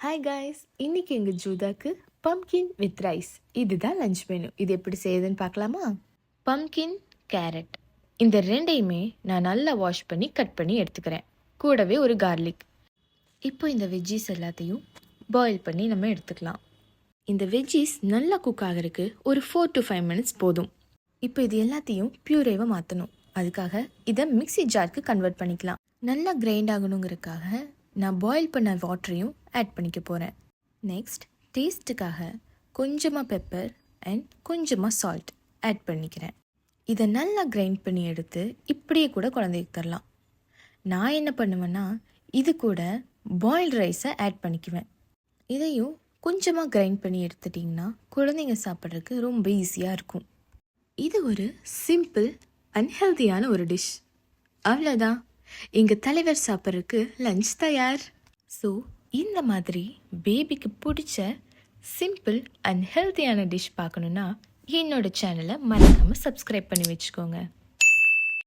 Hi guys, இன்னைக்கு எங்கள் ஜூதாக்கு pumpkin with rice இதுதான் லஞ்ச் மெனு. இது எப்படி செய்யுதுன்னு பார்க்கலாமா? பம்கின், கேரட் இந்த ரெண்டையுமே நான் நல்லா வாஷ் பண்ணி கட் பண்ணி எடுத்துக்கிறேன். கூடவே ஒரு கார்லிக். இப்போ இந்த வெஜ்ஜீஸ் எல்லாத்தையும் பாயில் பண்ணி நம்ம எடுத்துக்கலாம். இந்த வெஜ்ஜீஸ் நல்லா குக் ஆகிறதுக்கு ஒரு 4 to 5 minutes போதும். இப்போ இது எல்லாத்தையும் பியூரேவாக மாற்றணும். அதுக்காக இதை மிக்ஸி ஜாருக்கு கன்வெர்ட் பண்ணிக்கலாம். நல்லா கிரைண்ட் ஆகணுங்கிறதுக்காக நான் பாயில் பண்ண வாட்டரையும் ஆட் பண்ணிக்க போகிறேன். நெக்ஸ்ட் டேஸ்ட்டுக்காக கொஞ்சமாக பெப்பர் அண்ட் கொஞ்சமாக சால்ட் ஆட் பண்ணிக்கிறேன். இதை நல்லா கிரைண்ட் பண்ணி எடுத்து இப்படியே கூட குழந்தைக்கு தரலாம். நான் என்ன பண்ணுவேன்னா இது கூட பாயில்டு ரைஸை ஆட் பண்ணிக்குவேன். இதையும் கொஞ்சமாக கிரைண்ட் பண்ணி எடுத்துட்டிங்கன்னா குழந்தைங்க சாப்பிட்றதுக்கு ரொம்ப ஈஸியாக இருக்கும். இது ஒரு சிம்பிள் அன்ஹெல்தியான ஒரு டிஷ். அவ்வளோதான், எங்கள் தலைவர் சாப்பிட்றதுக்கு லஞ்ச் தயார். ஸோ இந்த மாதிரி பேபிக்கு பிடிச்ச சிம்பிள் அண்ட் ஹெல்த்தியான டிஷ் பார்க்கணுன்னா என்னோட சேனலை மறக்காமல் சப்ஸ்கிரைப் பண்ணி வச்சுக்கோங்க.